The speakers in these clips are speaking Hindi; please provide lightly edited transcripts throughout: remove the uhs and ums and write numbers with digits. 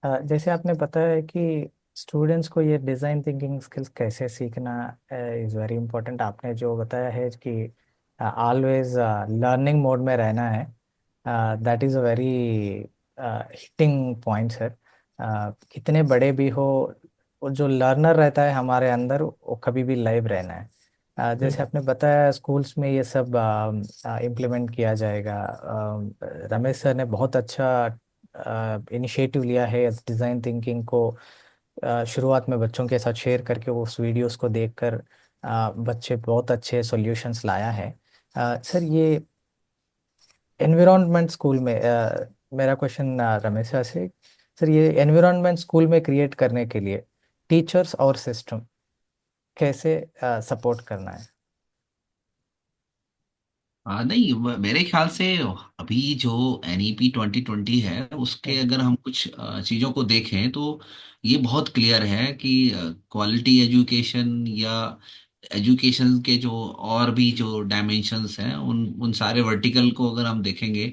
जैसे आपने बताया कि स्टूडेंट्स को ये डिज़ाइन थिंकिंग स्किल्स कैसे सीखना इज़ वेरी इम्पोर्टेंट। आपने जो बताया है कि ऑलवेज लर्निंग मोड में रहना है, that is a very hitting point sir. कितने बड़े भी हो, वो जो लर्नर रहता है हमारे अंदर वो कभी भी लाइव रहना है। जैसे आपने बताया स्कूल्स में ये सब इम्प्लीमेंट किया जाएगा। रमेश सर ने बहुत अच्छा इनिशिएटिव लिया है इस डिज़ाइन थिंकिंग को शुरुआत में बच्चों के साथ शेयर करके वो उस वीडियोस को देखकर बच्चे बहुत अच्छे सॉल्यूशंस लाया है। सर ये एनवायरनमेंट स्कूल में मेरा क्वेश्चन रमेश सर से, सर ये एनवायरनमेंट स्कूल में क्रिएट करने के लिए टीचर्स और सिस्टम कैसे सपोर्ट करना है। नहीं, मेरे ख्याल से अभी जो NEP 2020 है उसके हम्म। अगर हम कुछ चीज़ों को देखें तो ये बहुत क्लियर है कि क्वालिटी एजुकेशन या एजुकेशन के जो और भी जो डायमेंशंस हैं उन उन सारे वर्टिकल को अगर हम देखेंगे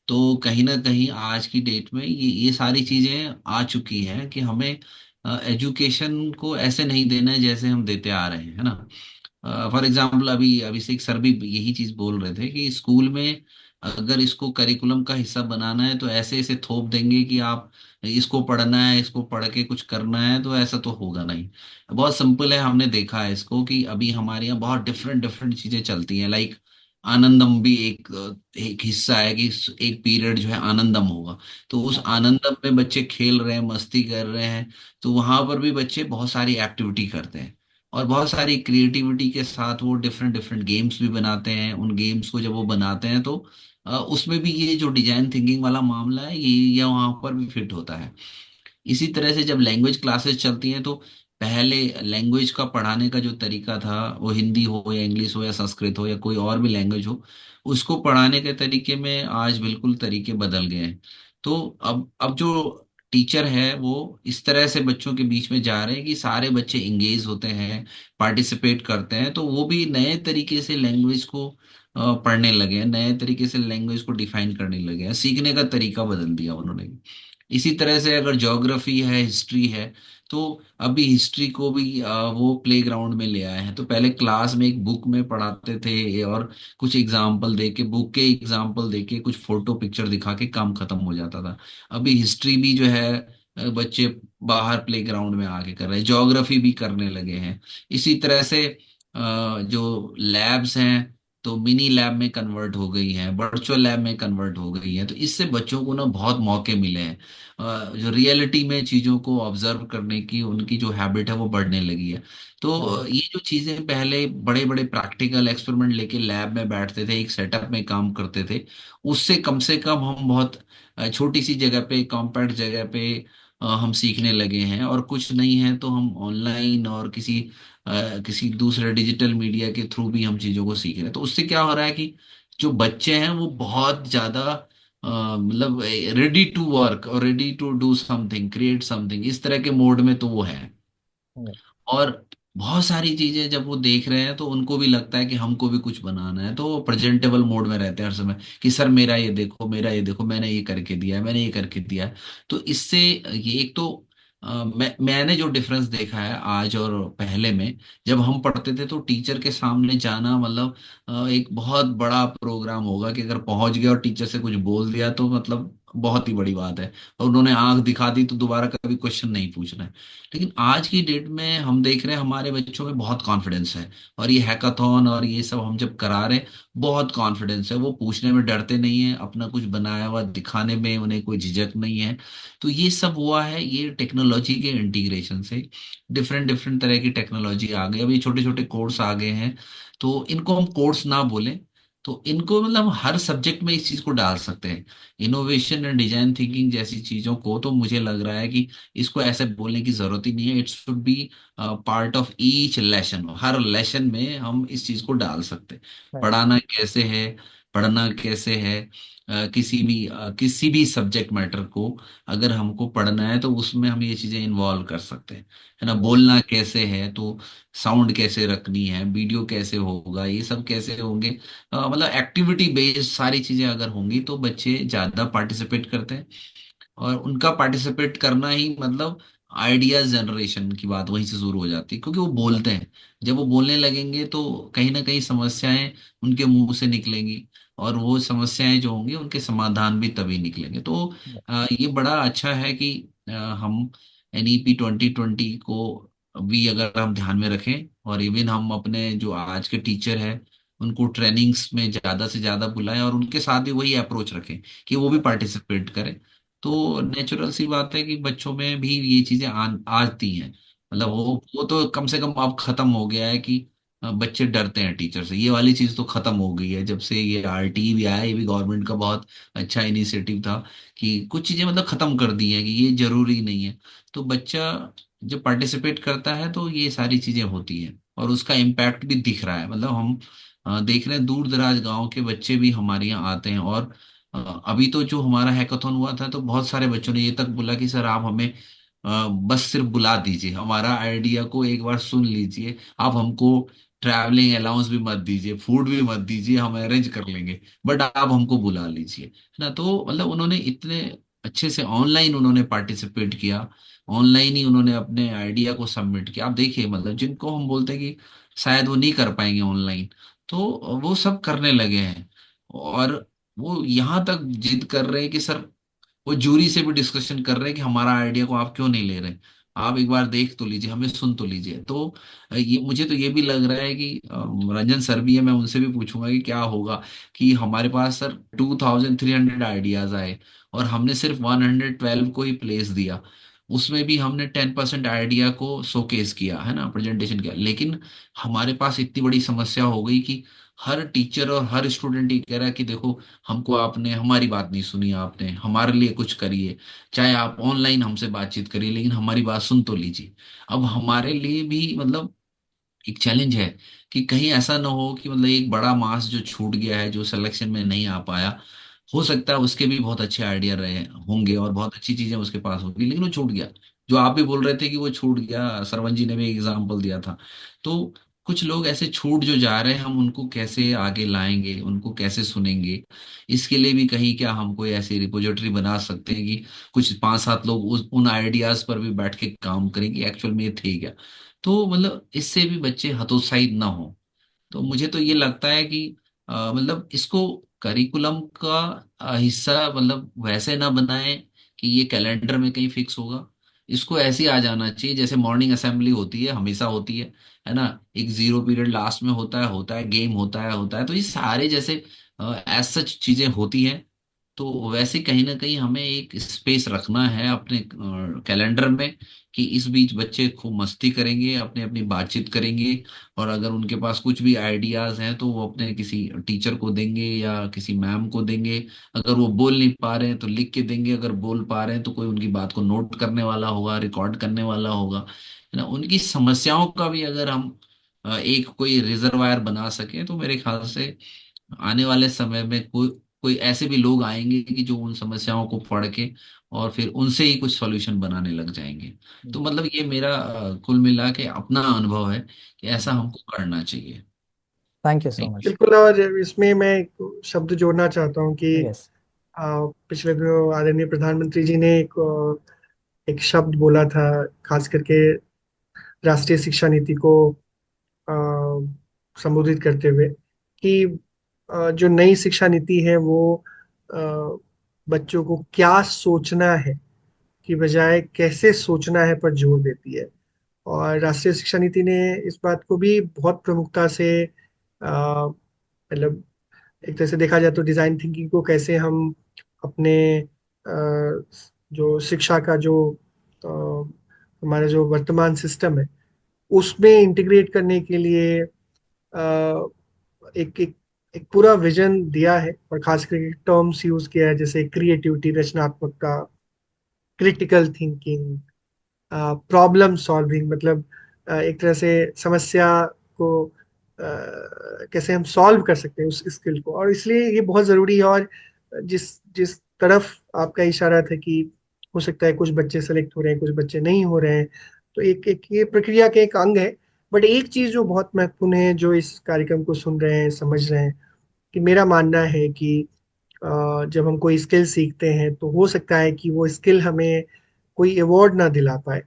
तो कहीं ना कहीं आज की डेट में ये सारी चीज़ें आ चुकी हैं कि हमें एजुकेशन को ऐसे नहीं देना है जैसे हम देते आ रहे हैं, है ना। फॉर एग्जाम्पल अभी अभिषेक सर भी यही चीज बोल रहे थे कि स्कूल में अगर इसको करिकुलम का हिस्सा बनाना है तो ऐसे ऐसे थोप देंगे कि आप इसको पढ़ना है, इसको पढ़ के कुछ करना है, तो ऐसा तो होगा नहीं। बहुत सिंपल है, हमने देखा है इसको कि अभी हमारे यहाँ बहुत डिफरेंट डिफरेंट चीजें चलती हैं। लाइक आनंदम भी एक हिस्सा है कि एक पीरियड जो है आनंदम होगा, तो उस हाँ। आनंदम में बच्चे खेल रहे हैं, मस्ती कर रहे हैं, तो वहां पर भी बच्चे बहुत सारी एक्टिविटी करते हैं और बहुत सारी क्रिएटिविटी के साथ वो डिफरेंट डिफरेंट गेम्स भी बनाते हैं। उन गेम्स को जब वो बनाते हैं तो उसमें भी ये जो डिजाइन थिंकिंग वाला मामला है ये वहां पर भी फिट होता है। इसी तरह से जब लैंग्वेज क्लासेस चलती हैं तो पहले लैंग्वेज का पढ़ाने का जो तरीका था, वो हिंदी हो या इंग्लिश हो या संस्कृत हो या कोई और भी लैंग्वेज हो, उसको पढ़ाने के तरीके में आज बिल्कुल तरीके बदल गए हैं। तो अब जो टीचर है वो इस तरह से बच्चों के बीच में जा रहे हैं कि सारे बच्चे इंगेज होते हैं, पार्टिसिपेट करते हैं, तो वो भी नए तरीके से लैंग्वेज को पढ़ने लगे हैं, नए तरीके से लैंग्वेज को डिफाइन करने लगे हैं, सीखने का तरीका बदल दिया उन्होंने। इसी तरह से अगर ज्योग्राफी है, हिस्ट्री है, तो अभी हिस्ट्री को भी वो प्ले ग्राउंड में ले आए हैं। तो पहले क्लास में एक बुक में पढ़ाते थे और कुछ एग्जाम्पल दे के, बुक के एग्जाम्पल दे के, कुछ फोटो पिक्चर दिखा के काम खत्म हो जाता था। अभी हिस्ट्री भी जो है बच्चे बाहर प्ले ग्राउंड में आके कर रहे हैं, ज्योग्राफी भी करने लगे हैं। इसी तरह से जो लैब्स हैं तो मिनी लैब में कन्वर्ट हो गई हैं, वर्चुअल लैब में कन्वर्ट हो गई हैं, तो इससे बच्चों को ना बहुत मौके मिले हैं। जो रियलिटी में चीजों को ऑब्जर्व करने की उनकी जो हैबिट है वो बढ़ने लगी है। तो हाँ। ये जो चीजें पहले बड़े बड़े प्रैक्टिकल एक्सपेरिमेंट लेके लैब में बैठते थे, एक सेटअप में काम करते थे, उससे कम हम बहुत छोटी सी जगह पे, कॉम्पैक्ट जगह पे हम सीखने लगे हैं। और कुछ नहीं है तो हम ऑनलाइन और किसी दूसरे डिजिटल मीडिया के थ्रू भी हम चीजों को सीख रहे हैं। तो उससे क्या हो रहा है कि जो बच्चे हैं वो बहुत ज्यादा मतलब रेडी टू वर्क और ready to do something, create something, इस तरह के मोड में तो वो है। हम्म। और बहुत सारी चीजें जब वो देख रहे हैं तो उनको भी लगता है कि हमको भी कुछ बनाना है, तो वो प्रेजेंटेबल मोड में रहते हैं हर समय कि सर मेरा ये देखो, मेरा ये देखो, मैंने ये करके दिया है, मैंने ये करके दिया है। तो इससे ये एक तो मैंने जो डिफरेंस देखा है आज और पहले में, जब हम पढ़ते थे तो टीचर के सामने जाना मतलब एक बहुत बड़ा प्रोग्राम होगा कि अगर पहुंच गया और टीचर से कुछ बोल दिया तो मतलब बहुत ही बड़ी बात है, और उन्होंने आंख दिखा दी तो दोबारा कभी क्वेश्चन नहीं पूछना है। लेकिन आज की डेट में हम देख रहे हैं हमारे बच्चों में बहुत कॉन्फिडेंस है, और ये हैकाथॉन और ये सब हम जब करा रहे हैं, बहुत कॉन्फिडेंस है, वो पूछने में डरते नहीं है, अपना कुछ बनाया हुआ दिखाने में उन्हें कोई झिझक नहीं है। तो ये सब हुआ है ये टेक्नोलॉजी के इंटीग्रेशन से। डिफरेंट डिफरेंट तरह की टेक्नोलॉजी आ गई, अभी छोटे छोटे कोर्स आ गए हैं। तो इनको हम कोर्स ना बोलें, तो इनको मतलब हर सब्जेक्ट में इस चीज को डाल सकते हैं। इनोवेशन एंड डिजाइन थिंकिंग जैसी चीजों को तो मुझे लग रहा है कि इसको ऐसे बोलने की जरूरत ही नहीं है। It should be part of each lesson, her lesson में हम इस चीज को डाल सकते हैं। Right. पढ़ाना कैसे है, पढ़ना कैसे है, किसी भी सब्जेक्ट मैटर को अगर हमको पढ़ना है तो उसमें हम ये चीजें इन्वॉल्व कर सकते हैं, है ना। Right. बोलना कैसे है तो साउंड कैसे रखनी है, वीडियो कैसे होगा, ये सब कैसे होंगे, मतलब एक्टिविटी बेस्ड सारी चीजें अगर होंगी तो बच्चे ज्यादा पार्टिसिपेट करते हैं। और उनका पार्टिसिपेट करना ही मतलब आइडियाज जनरेशन की बात वहीं से शुरू हो जाती है, क्योंकि वो बोलते हैं। जब वो बोलने लगेंगे तो कहीं ना कहीं समस्याएं उनके मुंह से निकलेंगी, और वो समस्याएं जो होंगी उनके समाधान भी तभी निकलेंगे। तो ये बड़ा अच्छा है कि हम NEP 2020 को भी अगर हम ध्यान में रखें, और इवन हम अपने जो आज के टीचर हैं उनको ट्रेनिंग्स में ज्यादा से ज्यादा बुलाएं, और उनके साथ भी वही अप्रोच रखें कि वो भी पार्टिसिपेट करें। तो नेचुरल सी बात है कि बच्चों में भी ये चीजें आती हैं। मतलब वो तो कम से कम अब खत्म हो गया है कि बच्चे डरते हैं टीचर से। ये वाली चीज तो खत्म हो गई है जब से ये RT भी आया। ये भी गवर्नमेंट का बहुत अच्छा इनिशिएटिव था कि कुछ चीजें मतलब खत्म कर दी हैं कि ये जरूरी नहीं है। तो बच्चा जब पार्टिसिपेट करता है तो ये सारी चीजें होती हैं, और उसका इम्पैक्ट भी दिख रहा है। मतलब हम देख रहे हैं दूर दराज गांव के बच्चे भी हमारे यहाँ आते हैं। और अभी तो जो हमारा हैकाथॉन हुआ था तो बहुत सारे बच्चों ने ये तक बोला कि सर आप हमें बस सिर्फ बुला दीजिए, हमारा आइडिया को एक बार सुन लीजिए, आप हमको ट्रैवलिंग अलाउंस भी मत दीजिए, फूड भी मत दीजिए, हम अरेंज कर लेंगे, बट आप हमको बुला लीजिए, है ना। तो मतलब उन्होंने इतने अच्छे से ऑनलाइन उन्होंने पार्टिसिपेट किया, ऑनलाइन ही उन्होंने अपने आइडिया को सबमिट किया। आप देखिए मतलब जिनको हम बोलते हैं कि शायद वो नहीं कर पाएंगे ऑनलाइन, तो वो सब करने लगे हैं। और वो यहाँ तक जिद कर रहे हैं कि सर, वो जूरी से भी डिस्कशन कर रहे हैं कि हमारा आइडिया को आप क्यों नहीं ले रहे, आप एक बार देख तो लीजिए, हमें सुन तो लीजिए। तो ये मुझे तो ये भी लग रहा है कि रंजन सर भी है, मैं उनसे भी पूछूंगा कि क्या होगा कि हमारे पास सर 2300 आइडियाज आए, और हमने सिर्फ 112 को ही प्लेस दिया। उसमें भी हमने 10% आइडिया को शोकेस किया, है ना, प्रेजेंटेशन किया। लेकिन हमारे पास इतनी बड़ी समस्या हो गई कि हर टीचर और हर स्टूडेंट ये कह रहा है कि देखो, हमको आपने हमारी बात नहीं सुनी, आपने हमारे लिए कुछ करिए, चाहे आप ऑनलाइन हमसे बातचीत करिए, लेकिन हमारी बात सुन तो लीजिए। अब हमारे लिए भी मतलब एक चैलेंज है कि कहीं ऐसा ना हो कि मतलब एक बड़ा मास जो छूट गया है, जो सिलेक्शन में नहीं आ पाया, हो सकता है उसके भी बहुत अच्छे आइडिया रहे होंगे और बहुत अच्छी चीजें उसके पास होंगी, लेकिन वो छूट गया। जो आप भी बोल रहे थे कि वो छूट गया, सरवण जी ने भी एग्जाम्पल दिया था। तो कुछ लोग ऐसे छूट जो जा रहे हैं, हम उनको कैसे आगे लाएंगे, उनको कैसे सुनेंगे? इसके लिए भी कहीं क्या हम कोई ऐसी रिपोजिटरी बना सकते हैं कि कुछ 5-7 लोग उन आइडियाज पर भी बैठ के काम करेंगे एक्चुअल में ये थे क्या। तो मतलब इससे भी बच्चे हतोत्साहित ना हो। तो मुझे तो ये लगता है कि मतलब इसको करिकुलम का हिस्सा मतलब वैसे ना बनाएं कि ये कैलेंडर में कहीं फिक्स होगा। इसको ऐसे ही आ जाना चाहिए जैसे मॉर्निंग असेंबली होती है, हमेशा होती है ना। एक 0 पीरियड लास्ट में होता है गेम होता है, तो ये सारे जैसे एज सच चीजें होती हैं। तो वैसे कहीं ना कहीं हमें एक स्पेस रखना है अपने कैलेंडर में कि इस बीच बच्चे खूब मस्ती करेंगे, अपने अपनी बातचीत करेंगे, और अगर उनके पास कुछ भी आइडियाज हैं तो वो अपने किसी टीचर को देंगे या किसी मैम को देंगे। अगर वो बोल नहीं पा रहे हैं तो लिख के देंगे, अगर बोल पा रहे हैं तो कोई उनकी बात को नोट करने वाला होगा, रिकॉर्ड करने वाला होगा, है ना। उनकी समस्याओं का भी अगर हम एक कोई रिजर्वायर बना सके तो मेरे ख्याल से आने वाले समय में कोई कोई ऐसे भी लोग आएंगे कि जो उन समस्याओं को पढ़ के और फिर उनसे ही कुछ सॉल्यूशन बनाने लग जाएंगे। तो मतलब ये मेरा कुल मिला के अपना अनुभव है कि ऐसा हमको करना चाहिए। थैंक यू सो नहीं। मच। बिल्कुल। और इसमें मैं एक शब्द जोड़ना चाहता हूँ कि यस। पिछले दिनों आदरणीय प्रधानमंत्री जी ने एक शब्द बोला था, खास करके राष्ट्रीय शिक्षा नीति को अ, संबोधित करते हुए, कि जो नई शिक्षा नीति है वो अ, बच्चों को क्या सोचना है की बजाय कैसे सोचना है पर जोर देती है। और राष्ट्रीय शिक्षा नीति ने इस बात को भी बहुत प्रमुखता से मतलब एक तरह से देखा जाए तो डिजाइन थिंकिंग को कैसे हम अपने जो शिक्षा का जो अ, हमारा जो वर्तमान सिस्टम है उसमें इंटीग्रेट करने के लिए एक एक एक पूरा विजन दिया है, और खास करके टर्म्स यूज किया है जैसे क्रिएटिविटी, रचनात्मकता, क्रिटिकल थिंकिंग, प्रॉब्लम सॉल्विंग। मतलब एक तरह से समस्या को कैसे हम सॉल्व कर सकते हैं उस स्किल को, और इसलिए ये बहुत ज़रूरी है। और जिस जिस तरफ आपका इशारा था कि हो सकता है कुछ बच्चे सेलेक्ट हो रहे हैं, कुछ बच्चे नहीं हो रहे हैं, तो एक एक ये प्रक्रिया के एक अंग है। बट एक चीज़ जो बहुत महत्वपूर्ण है, जो इस कार्यक्रम को सुन रहे हैं, समझ रहे हैं, कि मेरा मानना है कि जब हम कोई स्किल सीखते हैं तो हो सकता है कि वो स्किल हमें कोई अवार्ड ना दिला पाए।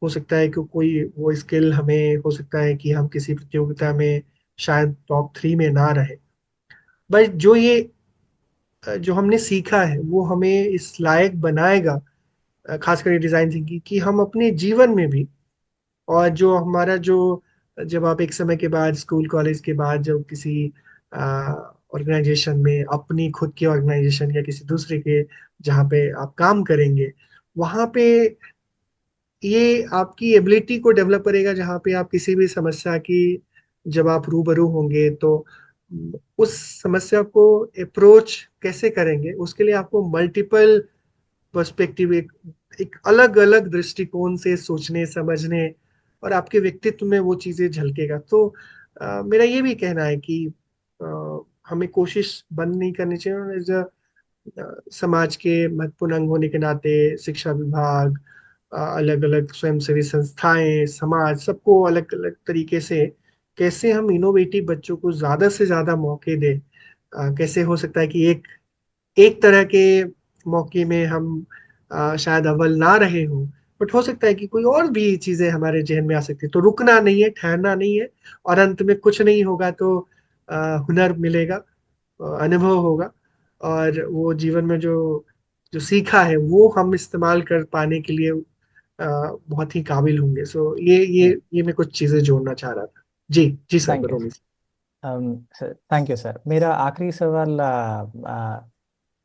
हो सकता है कि कोई वो स्किल हमें, हो सकता है कि हम किसी प्रतियोगिता में शायद टॉप 3 में ना रहे। बट जो हमने सीखा है वो हमें इस लायक बनाएगा, खास करके डिजाइन थिंकिंग, कि हम अपने जीवन में भी, और जो हमारा जो, जब आप एक समय के बाद स्कूल कॉलेज के बाद जब किसी ऑर्गेनाइजेशन में, अपनी खुद की ऑर्गेनाइजेशन या किसी दूसरे के जहाँ पे आप काम करेंगे, वहाँ पे ये आपकी एबिलिटी को डेवलप करेगा, जहाँ पे आप किसी भी समस्या की जब आप रूबरू होंगे तो उस समस्या को अप्रोच कैसे करेंगे, उसके लिए आपको मल्टीपल पर्सपेक्टिव, एक अलग अलग दृष्टिकोण से सोचने समझने, और आपके व्यक्तित्व में वो चीजें झलकेगा। तो मेरा ये भी कहना है कि हमें कोशिश बंद नहीं करनी चाहिए, और समाज के महत्वपूर्ण अंग होने के नाते शिक्षा विभाग, अलग अलग स्वयंसेवी संस्थाएं, समाज, सबको अलग अलग तरीके से कैसे हम इनोवेटिव बच्चों को ज्यादा से ज्यादा मौके दें। कैसे हो सकता है कि एक एक तरह के मौके में हम शायद अव्वल ना रहे हों, बट हो सकता है कि कोई और भी चीजें हमारे जहन में आ सकती है। तो रुकना नहीं है, ठहरना नहीं है, और अंत में कुछ नहीं होगा तो हुनर मिलेगा, अनुभव होगा, और वो जीवन में जो जो सीखा है वो हम इस्तेमाल कर पाने के लिए बहुत ही काबिल होंगे। सो ये मैं कुछ चीजें जोड़ना चाह रहा था। जी जी sir, thank you. Romi. Thank you sir. मेरा आखिरी सवाल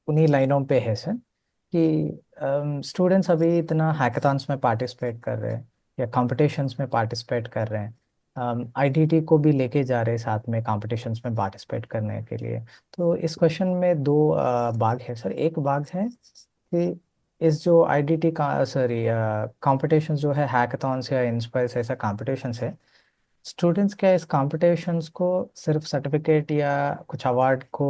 उन्हीं लाइनों पे है सर, कि स्टूडेंट्स अभी इतना हैकाथॉन्स में पार्टिसिपेट कर रहे हैं या कॉम्पिटिशन्स में पार्टिसिपेट कर रहे हैं, आईडीटी को भी लेके जा रहे हैं साथ में कॉम्पिटिशन्स में पार्टिसिपेट करने के लिए। तो इस क्वेश्चन में दो भाग है सर। एक भाग है कि इस जो आईडीटी का सॉरी कॉम्पिटिशन्स जो है हैकाथॉन्स या इंस्पायर्स ऐसा कॉम्पिटिशन्स है, स्टूडेंट्स क्या इस कॉम्पिटिशन्स को सिर्फ सर्टिफिकेट या कुछ अवार्ड को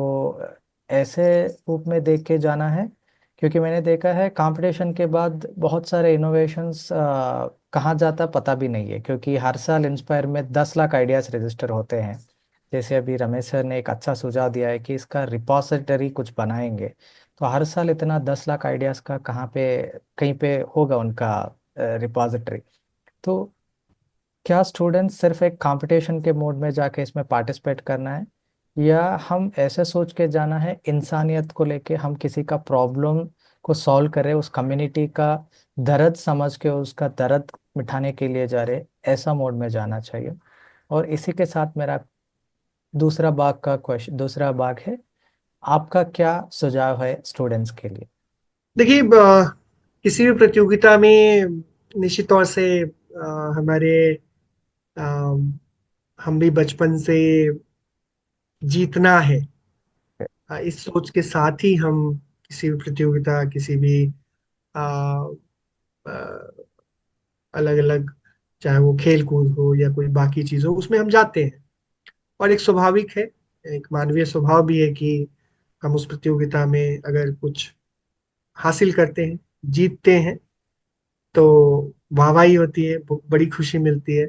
ऐसे रूप में देख के जाना है? क्योंकि मैंने देखा है कंपटीशन के बाद बहुत सारे इनोवेशंस कहाँ जाता पता भी नहीं है, क्योंकि हर साल इंस्पायर में 10 लाख आइडियाज रजिस्टर होते हैं। जैसे अभी रमेश सर ने एक अच्छा सुझाव दिया है कि इसका रिपोजिटरी कुछ बनाएंगे, तो हर साल इतना 10 लाख आइडियाज का कहाँ पे, कहीं पे होगा उनका रिपोजिटरी? तो क्या स्टूडेंट्स सिर्फ एक कंपटीशन के मोड में जाके इसमें पार्टिसिपेट करना है, या हम ऐसे सोच के जाना है इंसानियत को लेके, हम किसी का प्रॉब्लम को सॉल्व कर रहे हैं, उस कम्युनिटी का दर्द समझ के उसका दर्द मिटाने के लिए जा रहे हैं, ऐसा मोड में जाना चाहिए? और इसी के साथ मेरा दूसरा भाग है, आपका क्या सुझाव है स्टूडेंट्स के लिए? देखिए, किसी भी प्रतियोगिता में निश्चित तौर से हमारे हम भी बचपन से जीतना है, इस सोच के साथ ही हम किसी भी प्रतियोगिता, किसी भी अलग अलग, चाहे वो खेल कूद हो या कोई बाकी चीज हो, उसमें हम जाते हैं। और एक स्वाभाविक है, एक मानवीय स्वभाव भी है कि हम उस प्रतियोगिता में अगर कुछ हासिल करते हैं, जीतते हैं, तो वाहवाही होती है, बड़ी खुशी मिलती है।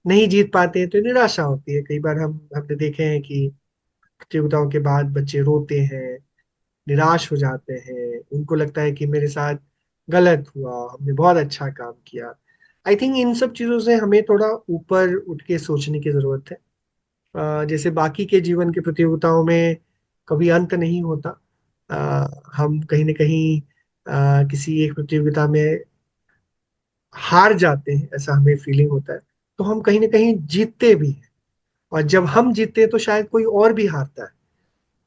नहीं जीत पाते हैं तो निराशा होती है। कई बार हमने देखे हैं कि प्रतियोगिताओं के बाद बच्चे रोते हैं, निराश हो जाते हैं, उनको लगता है कि मेरे साथ गलत हुआ, हमने बहुत अच्छा काम किया। आई थिंक इन सब चीजों से हमें थोड़ा ऊपर उठ के सोचने की जरूरत है। जैसे बाकी के जीवन की प्रतियोगिताओं में कभी अंत नहीं होता। हम कहीं ना कहीं किसी एक प्रतियोगिता में हार जाते हैं, ऐसा हमें फीलिंग होता है, तो हम कहीं ना कहीं जीतते भी हैं। और जब हम जीतते हैं तो शायद कोई और भी हारता है।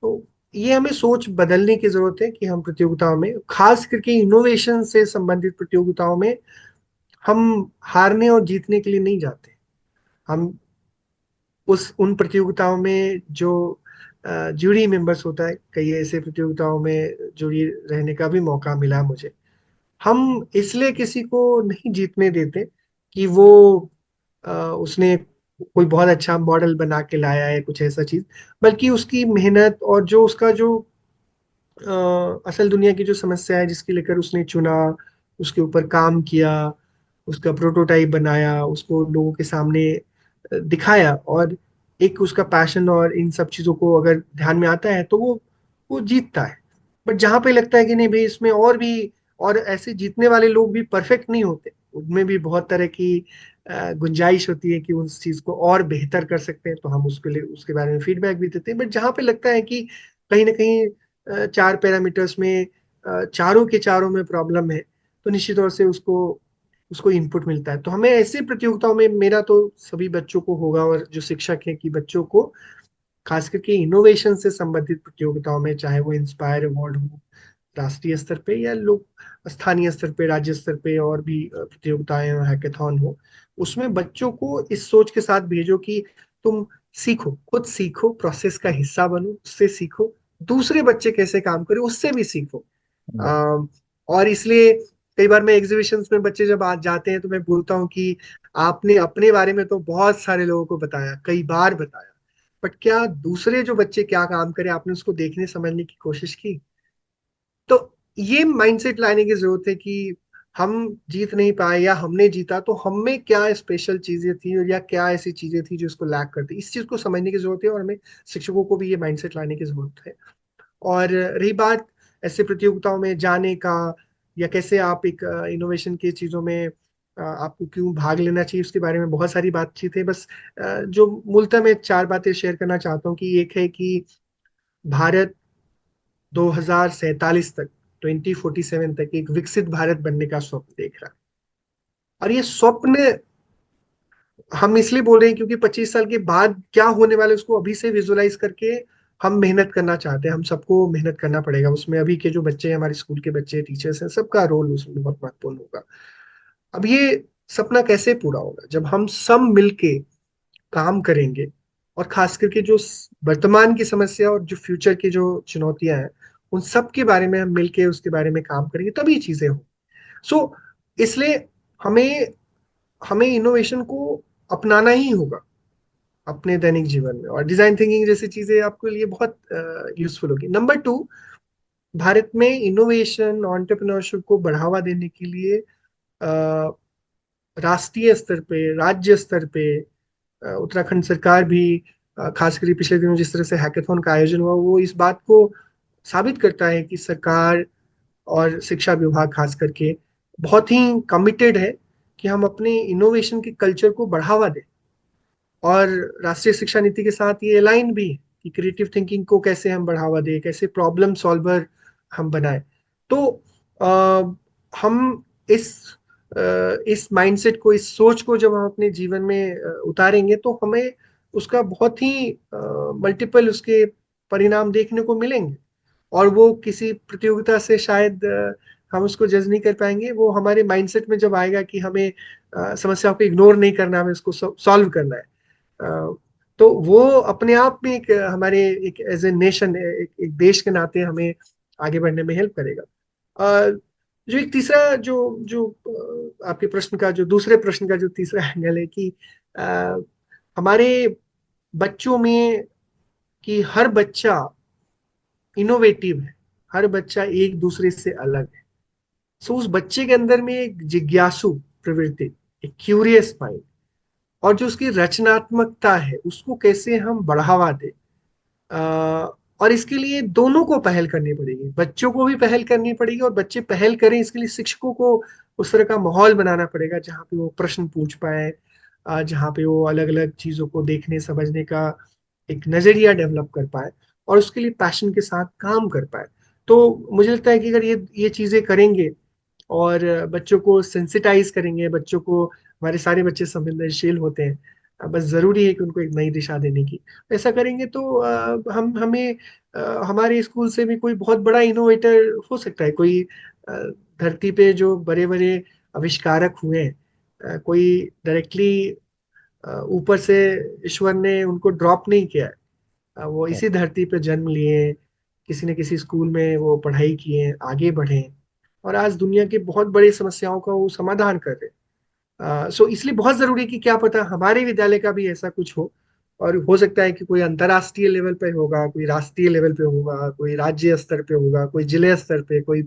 तो ये हमें सोच बदलने की जरूरत है कि हम प्रतियोगिताओं में, खास करके इनोवेशन से संबंधित प्रतियोगिताओं में, हम हारने और जीतने के लिए नहीं जाते। हम उस उन प्रतियोगिताओं में जो जूरी मेंबर्स होता है, कई ऐसे प्रतियोगिताओं में जूरी रहने का भी मौका मिला मुझे, हम इसलिए किसी को नहीं जीतने देते कि वो उसने कोई बहुत अच्छा मॉडल बना के लाया है, कुछ ऐसा चीज, बल्कि उसकी मेहनत और जो उसका जो असल दुनिया की जो समस्या है जिसके लेकर उसने चुना, उसके ऊपर काम किया, उसका प्रोटोटाइप बनाया, उसको लोगों के सामने दिखाया, और एक उसका पैशन और इन सब चीजों को अगर ध्यान में आता है तो वो जीतता है। बट जहाँ पे लगता है कि नहीं भाई इसमें और भी, और ऐसे जीतने वाले लोग भी परफेक्ट नहीं होते, उनमें भी बहुत तरह की गुंजाइश होती है कि उस चीज को और बेहतर कर सकते हैं, तो हम उसके लिए उसके बारे में फीडबैक भी देते हैं। बट जहाँ पे लगता है कि कहीं ना कहीं चार पैरामीटर्स में चारों के चारों में प्रॉब्लम है, तो निश्चित तौर से उसको उसको इनपुट मिलता है। तो हमें ऐसे प्रतियोगिताओं में, मेरा तो सभी बच्चों को होगा और जो शिक्षक है कि बच्चों को खास करके इनोवेशन से संबंधित प्रतियोगिताओं में, चाहे वो इंस्पायर अवार्ड हो राष्ट्रीय स्तर पे या लोग स्थानीय स्तर पे, राज्य स्तर पे और भी प्रतियोगिताएं हैकेथॉन हो, उसमें बच्चों को इस सोच के साथ भेजो कि तुम सीखो, खुद सीखो, प्रोसेस का हिस्सा बनो, उससे सीखो, दूसरे बच्चे कैसे काम करें उससे भी सीखो। अम, और इसलिए कई बार मैं एग्जीबिशंस में बच्चे जब आज जाते हैं तो मैं बोलता हूँ कि आपने अपने बारे में तो बहुत सारे लोगों को बताया, कई बार बताया, बट क्या दूसरे जो बच्चे क्या काम करें आपने उसको देखने समझने की कोशिश की? तो ये माइंडसेट लाने की जरूरत है कि हम जीत नहीं पाए या हमने जीता तो हम में क्या स्पेशल चीजें थी, या क्या ऐसी चीजें थी जो इसको लैक करती, इस चीज को समझने की जरूरत है, और हमें शिक्षकों को भी ये माइंडसेट लाने की जरूरत है। और रही बात ऐसे प्रतियोगिताओं में जाने का, या कैसे आप एक इनोवेशन की चीजों में आपको क्यों भाग लेना चाहिए, उसके बारे में बहुत सारी बातचीत है। बस जो मूलतः मैं चार बातें शेयर करना चाहता हूँ कि एक है कि भारत 2047 तक, 2047 तक एक विकसित भारत बनने का स्वप्न देख रहा है। और ये स्वप्न हम इसलिए बोल रहे हैं क्योंकि 25 साल के बाद क्या होने वाले उसको अभी से विजुलाइज करके हम मेहनत करना चाहते हैं। हम सबको मेहनत करना पड़ेगा उसमें, अभी के जो बच्चे हैं, हमारे स्कूल के बच्चे, टीचर्स हैं, सबका रोल उसमें बहुत महत्वपूर्ण होगा। अब ये सपना कैसे पूरा होगा? जब हम सब मिलके काम करेंगे, और खास करके जो वर्तमान की समस्या और जो फ्यूचर की जो चुनौतियां हैं, उन सब के बारे में हम मिलके उसके बारे में काम करेंगे, तभी चीजें हो। सो इसलिए हमें हमें इनोवेशन को अपनाना ही होगा अपने दैनिक जीवन में, और डिजाइन थिंकिंग जैसी चीजें आपके लिए बहुत यूजफुल होगी। नंबर टू, भारत में इनोवेशन एंटरप्रेन्योरशिप को बढ़ावा देने के लिए अ, राष्ट्रीय स्तर पे, राज्य स्तर पे उत्तराखंड सरकार भी खास करके पिछले दिनों जिस तरह से हैकेथॉन का आयोजन हुआ, वो इस बात को साबित करता है कि सरकार और शिक्षा विभाग खास करके बहुत ही कमिटेड है कि हम अपने इनोवेशन के कल्चर को बढ़ावा दें। और राष्ट्रीय शिक्षा नीति के साथ ये अलाइन भी है कि क्रिएटिव थिंकिंग को कैसे हम बढ़ावा दें, कैसे प्रॉब्लम सॉल्वर हम बनाए। तो हम इस माइंडसेट को, इस सोच को जब हम अपने जीवन में उतारेंगे तो हमें उसका बहुत ही मल्टीपल उसके परिणाम देखने को मिलेंगे। और वो किसी प्रतियोगिता से शायद हम उसको जज नहीं कर पाएंगे, वो हमारे माइंडसेट में जब आएगा कि हमें समस्याओं को इग्नोर नहीं करना, हमें उसको सॉल्व करना है। अ, तो वो अपने आप में एक हमारे एक एज ए नेशन, एक देश के नाते हमें आगे बढ़ने में हेल्प करेगा। अ, जो एक तीसरा जो जो आपके प्रश्न का, जो दूसरे प्रश्न का जो तीसरा एंगल है कि अ, हमारे बच्चों में, कि हर बच्चा इनोवेटिव है, हर बच्चा एक दूसरे से अलग है। सो उस बच्चे के अंदर में एक जिज्ञासु प्रवृत्ति, एक क्यूरियस माइंड, और जो उसकी रचनात्मकता है उसको कैसे हम बढ़ावा दें। अ, और इसके लिए दोनों को पहल करनी पड़ेगी, बच्चों को भी पहल करनी पड़ेगी, और बच्चे पहल करें इसके लिए शिक्षकों को उस तरह का माहौल बनाना पड़ेगा जहाँ पे वो प्रश्न पूछ पाए, जहाँ पे वो अलग अलग चीजों को देखने समझने का एक नजरिया डेवलप कर पाए, और उसके लिए पैशन के साथ काम कर पाए। तो मुझे लगता है कि अगर ये चीजें करेंगे और बच्चों को सेंसिटाइज करेंगे, बच्चों को, हमारे सारे बच्चे संवेदनशील होते हैं, बस जरूरी है कि उनको एक नई दिशा देने की, ऐसा करेंगे तो हम हमें हमारे स्कूल से भी कोई बहुत बड़ा इनोवेटर हो सकता है। कोई अ, धरती पे जो बड़े बड़े आविष्कारक हुए हैं, कोई डायरेक्टली ऊपर से ईश्वर ने उनको ड्रॉप नहीं किया है। वो इसी धरती पे जन्म लिए, किसी न किसी स्कूल में वो पढ़ाई किए, आगे बढ़े, और आज दुनिया की बहुत बड़ी समस्याओं का वो समाधान कर रहे हैं। सो इसलिए बहुत जरूरी है कि क्या पता हमारे विद्यालय का भी ऐसा कुछ हो, और हो सकता है कि कोई अंतर्राष्ट्रीय लेवल पे होगा, कोई राष्ट्रीय लेवल पे होगा, कोई राज्य स्तर पे होगा, कोई जिले स्तर पे, कोई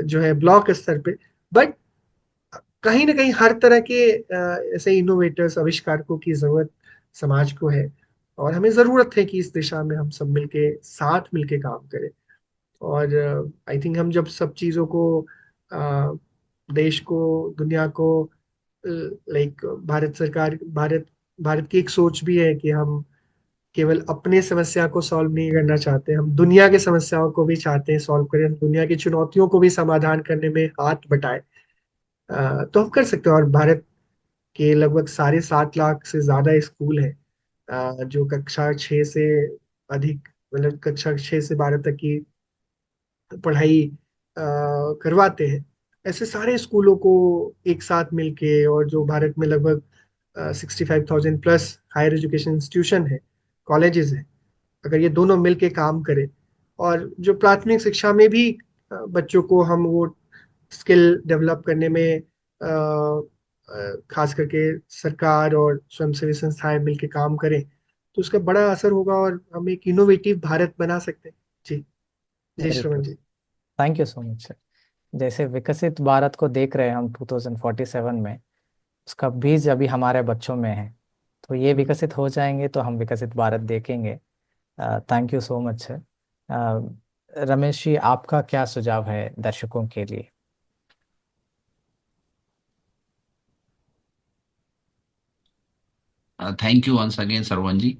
जो है ब्लॉक स्तर पे। बट कहीं ना कहीं हर तरह के ऐसे इनोवेटर्स, आविष्कारकों की जरूरत समाज को है, और हमें जरूरत है कि इस दिशा में हम सब मिलके, साथ मिलके काम करें। और आई थिंक हम जब सब चीज़ों को, अ, देश को, दुनिया को, लाइक भारत सरकार, भारत की एक सोच भी है कि हम केवल अपने समस्या को सॉल्व नहीं करना चाहते, हम दुनिया की समस्याओं को भी चाहते हैं सॉल्व करें, हम दुनिया की चुनौतियों को भी समाधान करने में हाथ बटाए, तो हम कर सकते हैं। और भारत के लगभग 7.5 लाख से ज्यादा स्कूल हैं, जो कक्षा 6 से अधिक, मतलब कक्षा 6 से 12 तक की पढ़ाई करवाते हैं। ऐसे सारे स्कूलों को एक साथ मिलके, और जो भारत में लगभग 65,000 प्लस हायर एजुकेशन इंस्टीट्यूशन है, कॉलेजेस हैं, अगर ये दोनों मिलके काम करें, और जो प्राथमिक शिक्षा में भी बच्चों को हम वो स्किल डेवलप करने में, खास करके सरकार और स्वयंसेवी संस्थाएं मिलके काम करें, तो उसका बड़ा असर होगा और हम एक इनोवेटिव भारत बना सकते हैं। जी। जी वेरी श्रवण ट्रू। जी। Thank you so much sir. जैसे विकसित भारत को देख रहे हैं हम 2047 में, उसका बीज अभी हमारे बच्चों में है। तो ये विकसित हो जाएंगे तो हम विकसित भारत देखेंगे। Thank you so much sir. Ramesh ji, आपका क्या सुझाव है दर्शकों के लिए? Thank you once again Sarvan ji.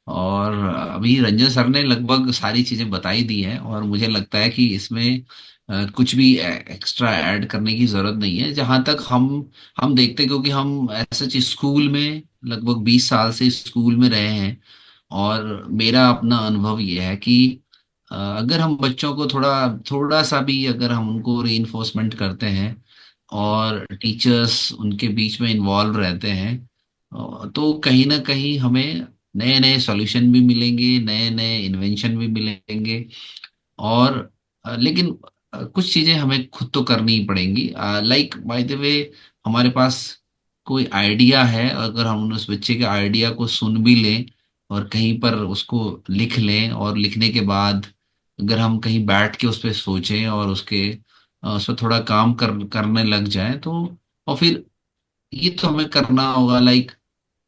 और अभी रंजन सर ने लगभग सारी चीजें बताई दी हैं, और मुझे लगता है कि इसमें कुछ भी एक्स्ट्रा ऐड करने की जरूरत नहीं है। जहां तक हम देखते हैं, क्योंकि हम ऐसा स्कूल में लगभग 20 साल से स्कूल में रहे हैं, और मेरा अपना अनुभव ये है कि अगर हम बच्चों को थोड़ा थोड़ा सा भी अगर हम उनको रीइंफोर्समेंट करते हैं, और टीचर्स उनके बीच में इन्वॉल्व रहते हैं, तो कहीं ना कहीं हमें नए नए सॉल्यूशन भी मिलेंगे, नए नए इन्वेंशन भी मिलेंगे। और लेकिन कुछ चीजें हमें खुद तो करनी ही पड़ेंगी। लाइक बाय द वे, हमारे पास कोई आइडिया है, अगर हम उस बच्चे के आइडिया को सुन भी लें और कहीं पर उसको लिख लें, और लिखने के बाद अगर हम कहीं बैठ के उस पर सोचें और उस पर थोड़ा काम करने लग जाएं, तो और फिर ये तो हमें करना होगा। लाइक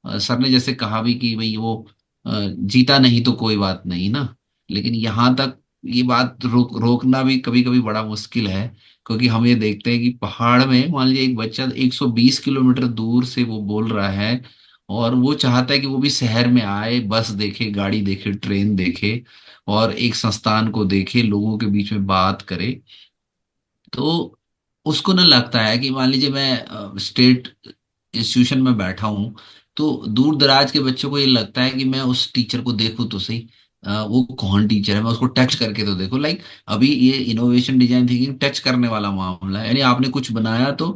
सर ने जैसे कहा भी कि भाई वो जीता नहीं तो कोई बात नहीं ना, लेकिन यहाँ तक ये बात रोकना भी कभी कभी बड़ा मुश्किल है। क्योंकि हम ये देखते हैं कि पहाड़ में मान लीजिए एक बच्चा 120 किलोमीटर दूर से वो बोल रहा है, और वो चाहता है कि वो भी शहर में आए, बस देखे, गाड़ी देखे, ट्रेन देखे, और एक संस्थान को देखे, लोगों के बीच में बात करे। तो उसको ना लगता है कि मान लीजिए मैं स्टेट इंस्टीट्यूशन में बैठा हूँ, तो दूर दराज के बच्चों को ये लगता है कि मैं उस टीचर को देखूं तो सही, वो कौन टीचर है, मैं उसको टच करके तो देखूं। लाइक अभी ये इनोवेशन डिजाइन थिंकिंग टच करने वाला मामला है, यानी आपने कुछ बनाया तो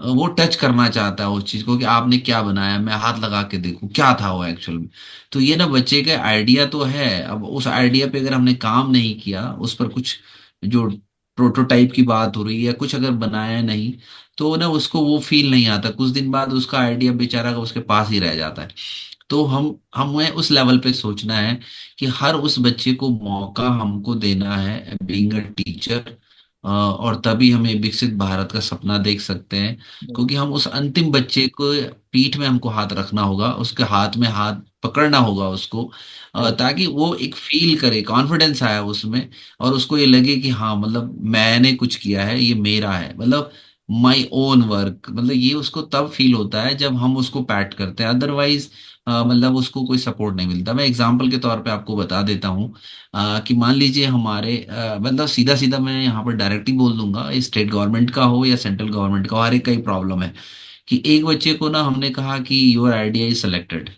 वो टच करना चाहता है उस चीज को, कि आपने क्या बनाया, मैं हाथ लगा के देखूं क्या था वो एक्चुअल में। तो ये ना बच्चे का आइडिया तो है, अब उस आइडिया पे अगर हमने काम नहीं किया, उस पर कुछ जो प्रोटोटाइप की बात हो रही है, कुछ अगर बनाया नहीं, तो ना उसको वो फील नहीं आता, कुछ दिन बाद उसका आइडिया बेचारा का उसके पास ही रह जाता है। तो हम हमें उस लेवल पे सोचना है कि हर उस बच्चे को मौका हमको देना है बीइंग अ टीचर, और तभी हमें विकसित भारत का सपना देख सकते हैं। क्योंकि हम उस अंतिम बच्चे को पीठ में हमको हाथ रखना होगा, उसके हाथ में हाथ पकड़ना होगा उसको, ताकि वो एक फील करे, कॉन्फिडेंस आया उसमें, और उसको ये लगे कि हाँ मतलब मैंने कुछ किया है, ये मेरा है, मतलब माई ओन वर्क। मतलब ये उसको तब फील होता है जब हम उसको पैट करते हैं, अदरवाइज मतलब उसको कोई सपोर्ट नहीं मिलता। मैं एग्जांपल के तौर पे आपको बता देता हूँ, कि मान लीजिए हमारे मतलब सीधा सीधा मैं यहाँ पर डायरेक्ट ही बोल दूंगा, स्टेट गवर्नमेंट का हो या सेंट्रल गवर्नमेंट का हो, हर एक का ही प्रॉब्लम है कि एक बच्चे को ना हमने कहा कि योर आइडिया इज सेलेक्टेड,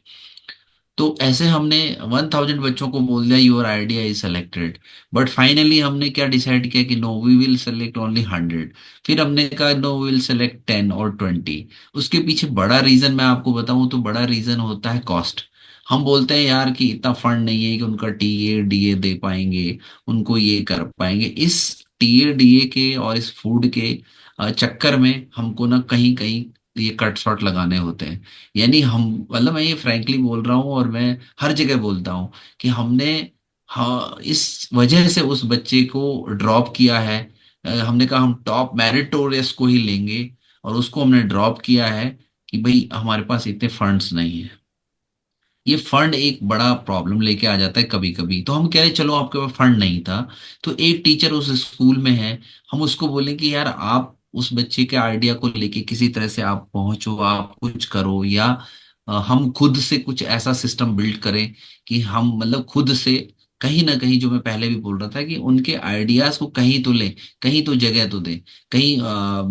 तो ऐसे हमने 1000 बच्चों को बोल दिया your idea is selected, but finally हमने क्या डिसाइड किया कि no we will select only 100। फिर हमने कहा नो वी विल सेलेक्ट 10 और 20। उसके पीछे बड़ा रीजन मैं आपको बताऊं तो बड़ा रीजन होता है कॉस्ट। हम बोलते हैं यार कि इतना फंड नहीं है कि उनका टीए डीए दे पाएंगे, उनको ये कर पाएंगे। इस टीए डीए के और इस फूड के चक्कर में हमको ना कहीं कहीं ये कट शॉट लगाने होते हैं। यानी हम, मतलब मैं ये फ्रैंकली बोल रहा हूँ और मैं हर जगह बोलता हूँ कि हमने, हाँ, इस वजह से उस बच्चे को ड्रॉप किया है। हमने कहा हम टॉप मेरिटोरियस को ही लेंगे, और उसको हमने ड्रॉप किया है कि भाई हमारे पास इतने फंड्स नहीं है। ये फंड एक बड़ा प्रॉब्लम लेके आ जाता है कभी कभी। तो हम कह रहे चलो आपके पास फंड नहीं था, तो एक टीचर उस स्कूल में है, हम उसको बोलें कि यार आप उस बच्चे के आइडिया को लेके किसी तरह से आप पहुंचो, आप कुछ करो, या हम खुद से कुछ ऐसा सिस्टम बिल्ड करें कि हम मतलब खुद से कहीं ना कहीं, जो मैं पहले भी बोल रहा था, कि उनके आइडियाज को कहीं तो लें, कहीं तो जगह तो दें, कहीं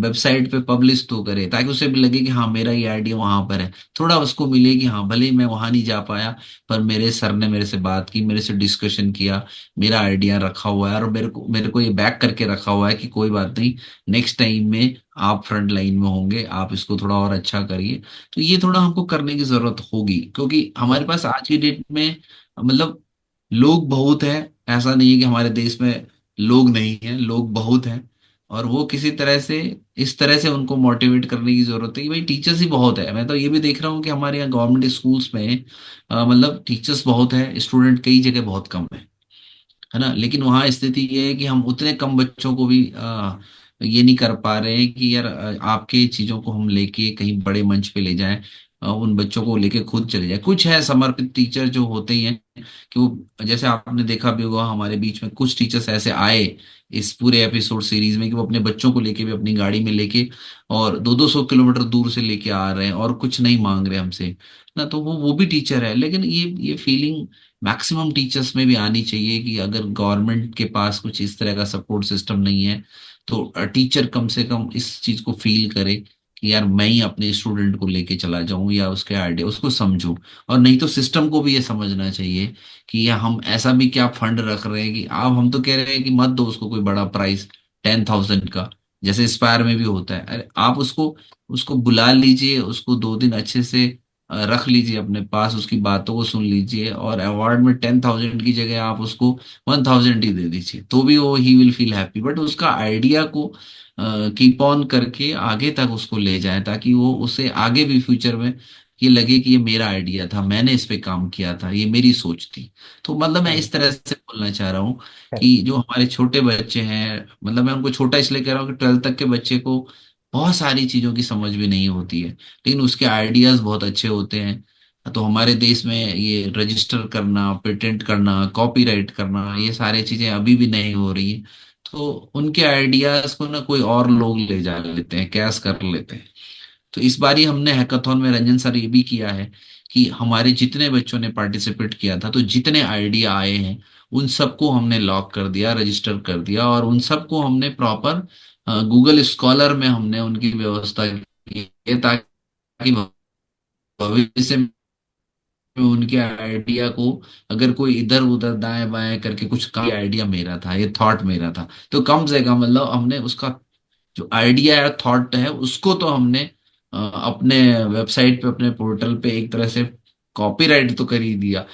वेबसाइट पे पब्लिश तो करें, ताकि उसे भी लगे कि हाँ मेरा ये आइडिया वहां पर है। थोड़ा उसको मिले कि हाँ भले ही मैं वहां नहीं जा पाया, पर मेरे सर ने मेरे से बात की, मेरे से डिस्कशन किया, मेरा आइडिया रखा हुआ है और मेरे को ये बैक करके रखा हुआ है कि कोई बात नहीं, नेक्स्ट टाइम में आप फ्रंट लाइन में होंगे, आप इसको थोड़ा और अच्छा करिए। तो ये थोड़ा हमको करने की जरूरत होगी, क्योंकि हमारे पास आज की डेट में मतलब लोग बहुत हैं। ऐसा नहीं है कि हमारे देश में लोग नहीं हैं, लोग बहुत हैं। और वो किसी तरह से, इस तरह से उनको मोटिवेट करने की जरूरत है कि भाई टीचर्स ही बहुत है। मैं तो ये भी देख रहा हूँ कि हमारे यहाँ गवर्नमेंट स्कूल्स में मतलब टीचर्स बहुत है, स्टूडेंट कई जगह बहुत कम है ना। लेकिन वहाँ स्थिति ये है कि हम उतने कम बच्चों को भी ये नहीं कर पा रहे हैं कि यार आपके चीजों को हम लेके कहीं बड़े मंच पे ले जाएं, उन बच्चों को लेके खुद चले जाएं। कुछ है समर्पित टीचर जो होते ही हैं कि वो, जैसे आपने देखा भी होगा हमारे बीच में कुछ टीचर्स ऐसे आए इस पूरे एपिसोड सीरीज में, कि वो अपने बच्चों को लेके भी अपनी गाड़ी में लेके और 200-200 किलोमीटर दूर से लेके आ रहे हैं और कुछ नहीं मांग रहे हमसे ना। तो वो भी टीचर है। लेकिन ये फीलिंग मैक्सिमम टीचर्स में भी आनी चाहिए कि अगर गवर्नमेंट के पास कुछ इस तरह का सपोर्ट सिस्टम नहीं है, तो टीचर कम से कम इस चीज को फील करे कि यार मैं ही अपने स्टूडेंट को लेके चला जाऊं या उसके आइडिया उसको समझूं। और नहीं तो सिस्टम को भी ये समझना चाहिए कि या हम ऐसा भी क्या फंड रख रहे हैं कि आप, हम तो कह रहे हैं कि मत दो उसको कोई बड़ा प्राइस 10,000 का, जैसे स्पायर में भी होता है। अरे आप उसको उसको बुला लीजिए, उसको 2 दिन अच्छे से रख लीजिए अपने पास, उसकी बातों को सुन लीजिए, और अवार्ड में 10,000 की जगह आप उसको 1,000 ही दे दीजिए, तो भी वो he will feel happy. But उसका आइडिया को कीप ऑन करके आगे तक उसको ले जाए, ताकि वो उसे आगे भी फ्यूचर में ये लगे कि ये मेरा आइडिया था, मैंने इस पे काम किया था, ये मेरी सोच थी। तो मतलब मैं इस राइट। तरह से बोलना चाह रहा हूँ कि करेक्ट। जो हमारे छोटे बच्चे हैं, मतलब मैं उनको छोटा इसलिए कह रहा हूँ कि 12th तक के बच्चे को बहुत सारी चीजों की समझ भी नहीं होती है, लेकिन उसके आइडियाज बहुत अच्छे होते हैं। तो हमारे देश में ये रजिस्टर करना, पेटेंट करना, कॉपीराइट करना, ये सारी चीजें अभी भी नहीं हो रही हैं। तो उनके आइडियाज को ना कोई और लोग ले जा लेते हैं, कैश कर लेते हैं। तो इस बार ही हमने हैकाथॉन में रंजन सर ये भी किया है कि हमारे जितने बच्चों ने पार्टिसिपेट किया था, तो जितने आइडिया आए हैं उन सबको हमने लॉक कर दिया, रजिस्टर कर दिया, और उन सबको हमने प्रॉपर गूगल स्कॉलर में हमने उनकी व्यवस्था की है, ताकि भविष्य में उनके आइडिया को, अगर कोई इधर उधर दाएं बाएं करके कुछ का आइडिया मेरा था, ये थॉट मेरा था, तो कम से कम मतलब हमने उसका जो आइडिया है, थॉट है, उसको तो हमने अपने वेबसाइट पे, अपने पोर्टल पे एक तरह से कॉपीराइट तो कर ही दिया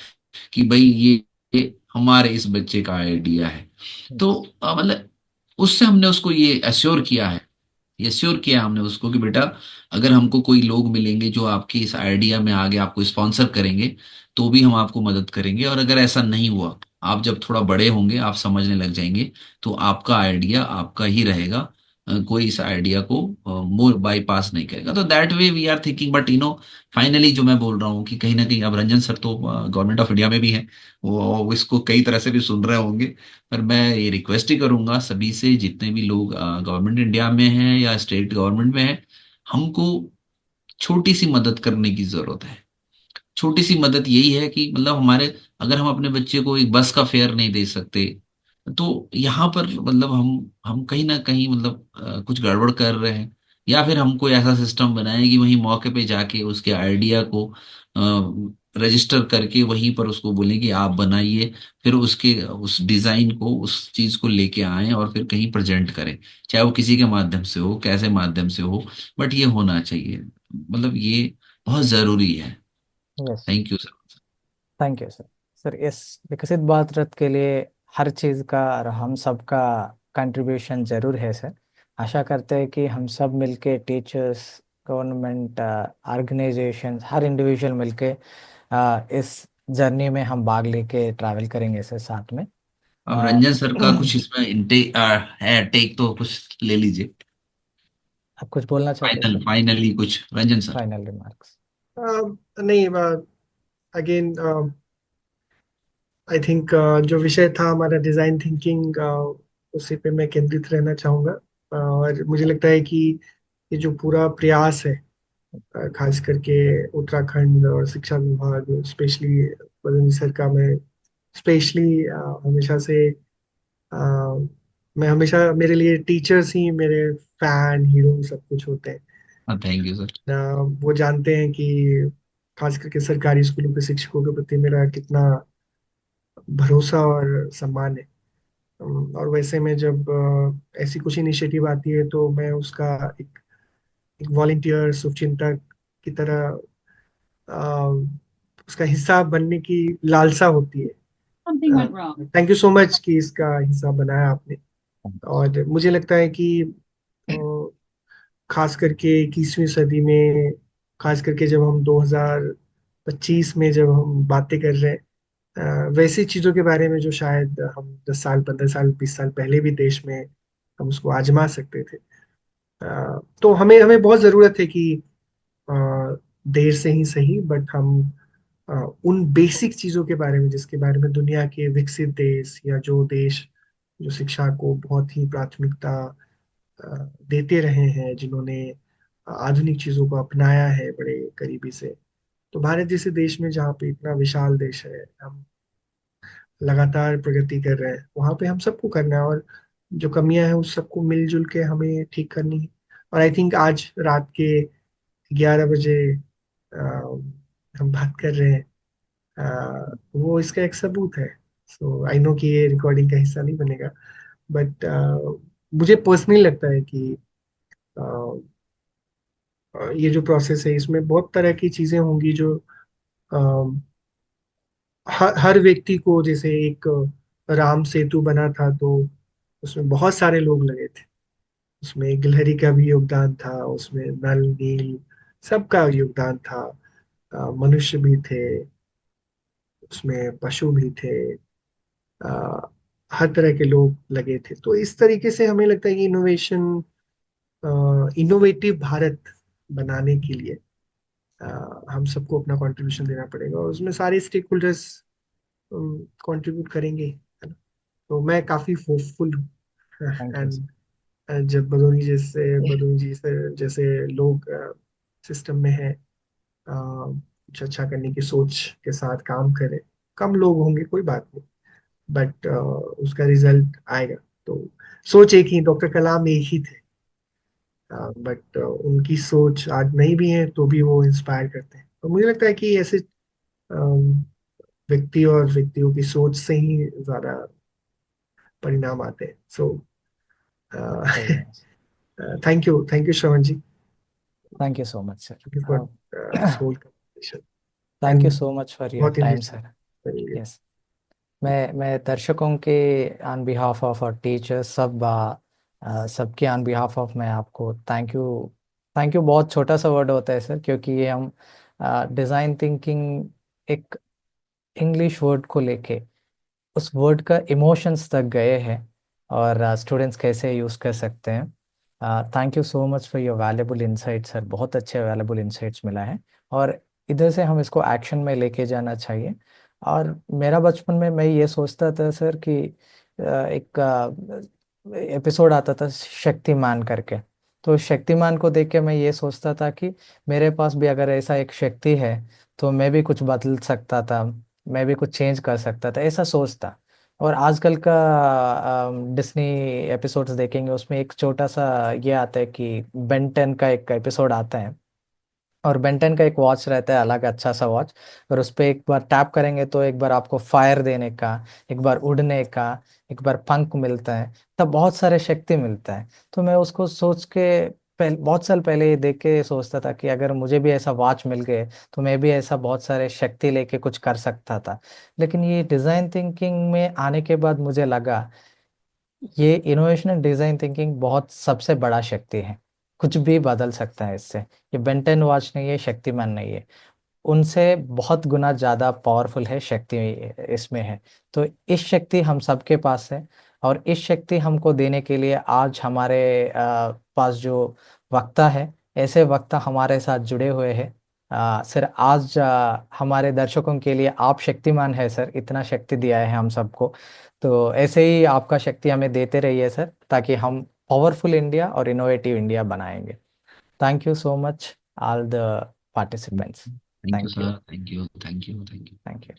कि भाई ये हमारे इस बच्चे का आइडिया है। तो मतलब उससे हमने उसको ये एश्योर किया है, ये श्योर किया हमने उसको कि बेटा, अगर हमको कोई लोग मिलेंगे जो आपके इस आइडिया में आगे आपको स्पॉन्सर करेंगे, तो भी हम आपको मदद करेंगे। और अगर ऐसा नहीं हुआ, आप जब थोड़ा बड़े होंगे, आप समझने लग जाएंगे, तो आपका आइडिया आपका ही रहेगा। कोई इस आइडिया को मोर बाईपास नहीं करेगा। तो that way we are thinking. But finally जो मैं बोल रहा हूँ कि कहीं ना कहीं अब रंजन सर तो गवर्नमेंट ऑफ इंडिया में भी है, वो इसको कई तरह से भी सुन रहे होंगे। पर मैं ये रिक्वेस्ट ही करूंगा सभी से, जितने भी लोग गवर्नमेंट इंडिया में हैं या स्टेट गवर्नमेंट में हैं, हमको छोटी सी मदद करने की जरूरत है। छोटी सी मदद यही है कि मतलब हमारे, अगर हम अपने बच्चे को एक बस का फेयर नहीं दे सकते, तो यहाँ पर मतलब हम कहीं ना कहीं मतलब कुछ गड़बड़ कर रहे हैं। या फिर हम कोई ऐसा सिस्टम बनाए कि वहीं मौके पे जाके उसके आइडिया को रजिस्टर करके वहीं पर उसको बोलें कि आप बनाइए, फिर उसके उस डिजाइन को, उस चीज को लेके आए और फिर कहीं प्रेजेंट करें, चाहे वो किसी के माध्यम से हो, कैसे माध्यम से हो। बट ये होना चाहिए, मतलब ये बहुत जरूरी है। Yes. Thank you sir. Thank you sir. Sir, इस विकसित भारत के लिए हर चीज़ का और हम सबका कंट्रीब्यूशन जरूर है सर। आशा करते हैं कि हम सब मिलके, टीचर्स, गवर्नमेंट, ऑर्गेनाइजेशंस, हर इंडिविजुअल मिलके इस जर्नी में हम भाग लेके ट्रैवल करेंगे सर साथ में। अब अ, रंजन सर का कुछ इसमें इनटेक है, टेक तो कुछ ले लीजिए। आप कुछ बोलना चाहते हैं फाइनल सर? फाइनली कुछ रंजन सर। Final remarks. नहीं, अगेन आई थिंक जो विषय था हमारा डिजाइन थिंकिंग, उसी पे मैं केंद्रित रहना चाहूँगा। और मुझे लगता है कि ये जो पूरा प्रयास है, खास करके उत्तराखंड और शिक्षा विभाग स्पेशली बदरनी सर का, मैं स्पेशली हमेशा से मैं हमेशा, मेरे लिए टीचर्स ही मेरे फैन हीरो सब कुछ होते हैं। हाँ, थैंक यू सर। वो जानते हैं कि खास करके सरकारी स्कूलों के शिक्षकों के प्रति मेरा कितना भरोसा और सम्मान है। और वैसे में जब ऐसी कुछ इनिशिएटिव आती है तो मैं उसका एक एक वॉलंटियर शुभचिंतक की तरह उसका हिस्सा बनने की लालसा होती है। Something went wrong. Thank you so much कि इसका हिस्सा बनाया आपने। और मुझे लगता है कि अ, खास करके 21वीं सदी में, खास करके जब हम 2025 में जब हम बातें कर रहे हैं, वैसी चीजों के बारे में जो शायद हम 10 साल, 15 साल, 20 साल पहले भी देश में हम उसको आजमा सकते थे। तो हमें हमें बहुत जरूरत है कि अ, देर से ही सही, बट हम अ, उन बेसिक चीजों के बारे में जिसके बारे में दुनिया के विकसित देश या जो देश जो शिक्षा को बहुत ही प्राथमिकता अ, देते रहे हैं, जिन्होंने आधुनिक चीजों को अपनाया है बड़े करीबी से। तो भारत जैसे देश में, जहाँ पे इतना विशाल देश है, हम लगातार प्रगति कर रहे हैं, वहां पे हम सबको करना है। और जो कमियां हैं उस सबको मिलजुल के हमें ठीक करनी है। और आई थिंक आज रात के 11 बजे हम बात कर रहे हैं, वो इसका एक सबूत है। सो आई नो कि ये रिकॉर्डिंग का हिस्सा नहीं बनेगा, बट मुझे पर्सनली लगता है कि ये जो प्रोसेस है इसमें बहुत तरह की चीजें होंगी जो हर व्यक्ति को, जैसे एक राम सेतु बना था तो उसमें बहुत सारे लोग लगे थे। उसमें गिलहरी का भी योगदान था, उसमें नल नील सबका योगदान था। मनुष्य भी थे उसमें, पशु भी थे। अ, हर तरह के लोग लगे थे। तो इस तरीके से हमें लगता है कि इनोवेटिव भारत बनाने के लिए हम सबको अपना कंट्रीब्यूशन देना पड़ेगा, और उसमें सारे स्टेक होल्डर्स कंट्रीब्यूट करेंगे, है ना? तो मैं काफी होपफुल हूँ। Thank you sir. एंड जब बदोनी जी से जैसे लोग सिस्टम में है, कुछ अच्छा करने की सोच के साथ काम करें, कम लोग होंगे कोई बात नहीं, बट उसका रिजल्ट आएगा। तो सोच एक ही, डॉक्टर कलाम एक ही थे, बट उनकी सोच आज नहीं भी है तो भी वो इंस्पायर करते हैं। तो मुझे लगता है कि ऐसे व्यक्ति और व्यक्तियों की सोच से ही ज्यादा परिणाम आते हैं। सो सही है। Thank you Shravan ji, thank you so much thank you for sir. This whole conversation. Thank you and so much for your बहुत टाइम इंटरेस्टिंग सर। करेंगे। यस। मैं दर्शकों के ऑन बिहाफ ऑफ और टीचर्स सबके ऑन बिहाफ ऑफ मैं आपको थैंक यू बहुत छोटा सा वर्ड होता है सर, क्योंकि ये हम डिज़ाइन थिंकिंग एक इंग्लिश वर्ड को लेके उस वर्ड का इमोशंस तक गए हैं, और स्टूडेंट्स कैसे यूज़ कर सकते हैं। Thank you so much for your valuable insight sir, बहुत अच्छे वैल्यूबल इंसाइट्स मिला है, और इधर से हम इसको एक्शन में लेके जाना चाहिए। और मेरा बचपन में मैं ये सोचता था सर कि एक एपिसोड आता था शक्तिमान करके, तो शक्तिमान को देख के मैं ये सोचता था कि मेरे पास भी अगर ऐसा एक शक्ति है तो मैं भी कुछ बदल सकता था, मैं भी कुछ चेंज कर सकता था, ऐसा सोचता। और आजकल का डिस्नी एपिसोड्स देखेंगे, उसमें एक छोटा सा ये आता है कि बेन 10 का एक एपिसोड आता है, और बेंटन का एक वॉच रहता है अलग, अच्छा सा वॉच। और उस पर एक बार टैप करेंगे तो एक बार आपको फायर देने का, एक बार उड़ने का, एक बार पंख मिलता है, तब बहुत सारे शक्ति मिलता है। तो मैं उसको सोच के बहुत साल पहले ये देख के सोचता था कि अगर मुझे भी ऐसा वॉच मिल गए तो मैं भी ऐसा बहुत सारे शक्ति लेके कुछ कर सकता था। लेकिन ये डिज़ाइन थिंकिंग में आने के बाद मुझे लगा ये इनोवेशन एंड डिजाइन थिंकिंग बहुत सबसे बड़ा शक्ति है, कुछ भी बदल सकता है इससे। ये बेंटन वॉच नहीं है, शक्तिमान नहीं है, उनसे बहुत गुना ज्यादा पावरफुल है शक्ति इसमें है। तो इस शक्ति हम सबके पास है, और इस शक्ति हमको देने के लिए आज हमारे पास जो वक्ता है, ऐसे वक्ता हमारे साथ जुड़े हुए हैं। सर आज हमारे दर्शकों के लिए आप शक्तिमान है सर, इतना शक्ति दिया है हम सबको। तो ऐसे ही आपका शक्ति हमें देते रहिए सर, ताकि हम पावरफुल इंडिया और इनोवेटिव इंडिया बनाएंगे। Thank you so much all the participants. Thank you thank you. Sir, thank you, thank you, thank you. Thank you.